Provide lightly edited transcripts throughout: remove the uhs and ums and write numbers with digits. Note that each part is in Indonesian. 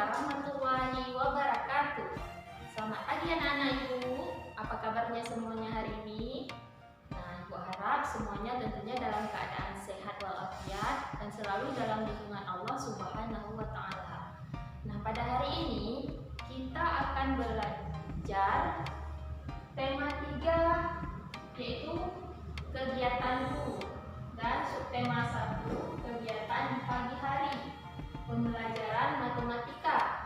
warahmatullahi wabarakatuh. Selamat pagi anak-anak Ibu. Apa kabarnya semuanya hari ini? Nah, Ibu harap semuanya tentunya dalam keadaan sehat walafiat dan selalu dalam lindungan Allah Subhanahu wa taala. Nah, pada hari ini kita akan belajar tema 3 yaitu kegiatanku, dan subtema 1 kegiatan pagi hari, pembelajaran matematika.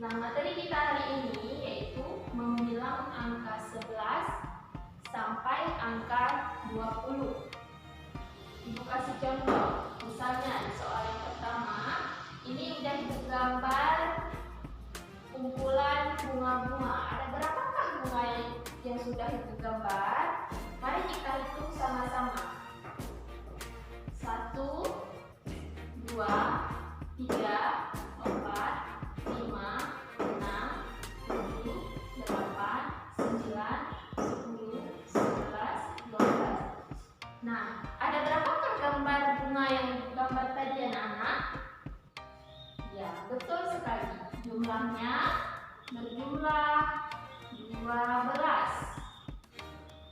Nah, materi kita hari ini yaitu menghilang angka 11 sampai angka 20. Ibu kasih contoh, misalnya di soal yang pertama ini udah gambar kumpulan bunga-bunga. Ada berapakah bunga yang sudah Ibu gambar? Mari kita hitung sama-sama. 1, 2, 3, 4, 5, 6, 7, 8, 9, 10, 11, 12. Nah, ada berapakah gambar bunga yang digambar tadi anak-anak? Ya, betul sekali. Jumlahnya berjumlah 12.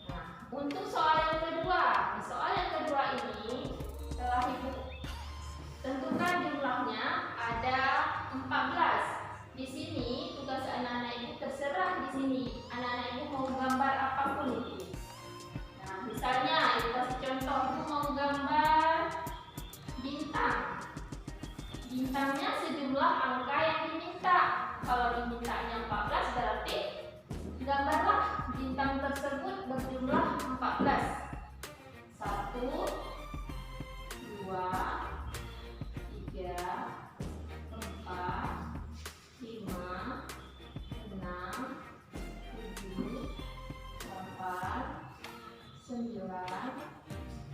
Nah, untuk soal yang kedua, di soal yang kedua ini telah Ibu tentukan jumlahnya ada 14. Di sini tugas anak-anak Ibu terserah di sini. Anak-anak Ibu mau gambar apapun itu. Nah, misalnya Ibu kasih contoh, Ibu mau gambar bintang. Bintangnya sejumlah angka yang diminta. Kalau dimintanya 14 berarti gambarlah bintang tersebut berjumlah 14. 1, 2, 3, 4, 5, 6, 7, 8, 9,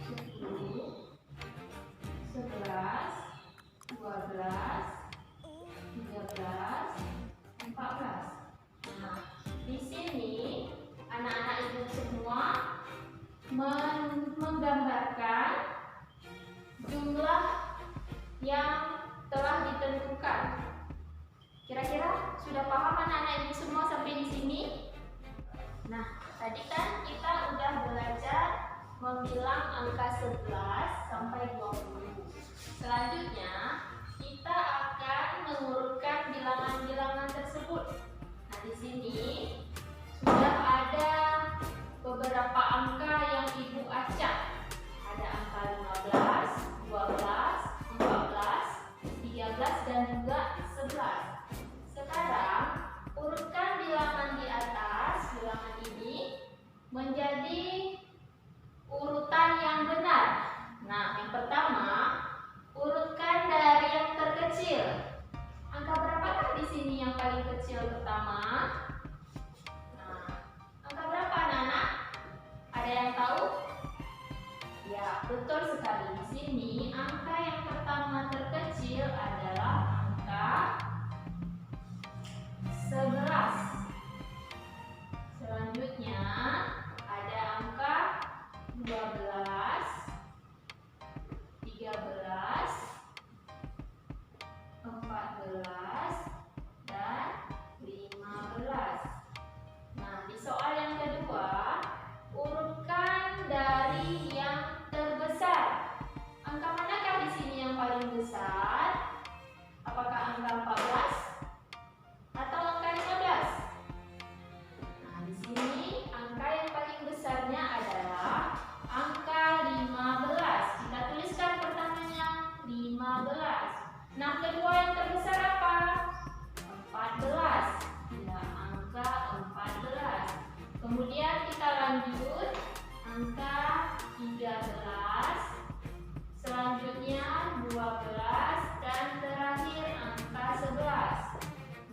10, 11, 12, 13, 14. Nah, di sini anak-anak Ibu semua menggambarkan jumlah yang telah ditentukan. Kira-kira sudah paham anak-anak Ibu semua sampai di sini? Nah, tadi kan kita udah belajar menghilang angka 11 sampai 20. Selanjutnya, kita akan mengurutkan bilangan-bilangan tersebut. Nah, di sini sudah ada beberapa angka yang Ibu acak. Ada angka 15, 12, 14, 13, dan juga 11. Sekarang, urutkan bilangan di atas, bilangan ini menjadi urutan yang benar. Nah, yang pertama, urutkan dari yang terkecil. Angka berapakah di sini yang paling kecil pertama? Nah, angka berapa anak-anak? Ada yang tahu? Ya, betul sekali. Di sini angka yang pertama terkecil adalah angka 11. Selanjutnya ada angka 12, 13, 14, dan 15. Nah, di soal yang kedua, urutkan dari yang terbesar. Angka manakah di sini yang paling besar? Apakah angka 14 atau angka 15? Nah, di sini angka yang paling besarnya adalah angka 15. Kita tuliskan pertamanya 15. Nah, kedua yang terbesar apa? 14. Ya, angka 14. Kemudian kita lanjut angka 13, selanjutnya 12, dan terakhir angka 11.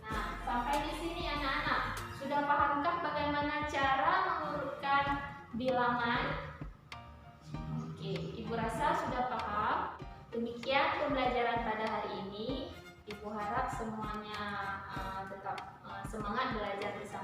Nah, sampai di sini anak-anak, sudah pahamkah bagaimana cara mengurutkan bilangan? Oke, Ibu rasa sudah paham. Demikian pembelajaran pada hari ini. Ibu harap semuanya tetap semangat belajar bersama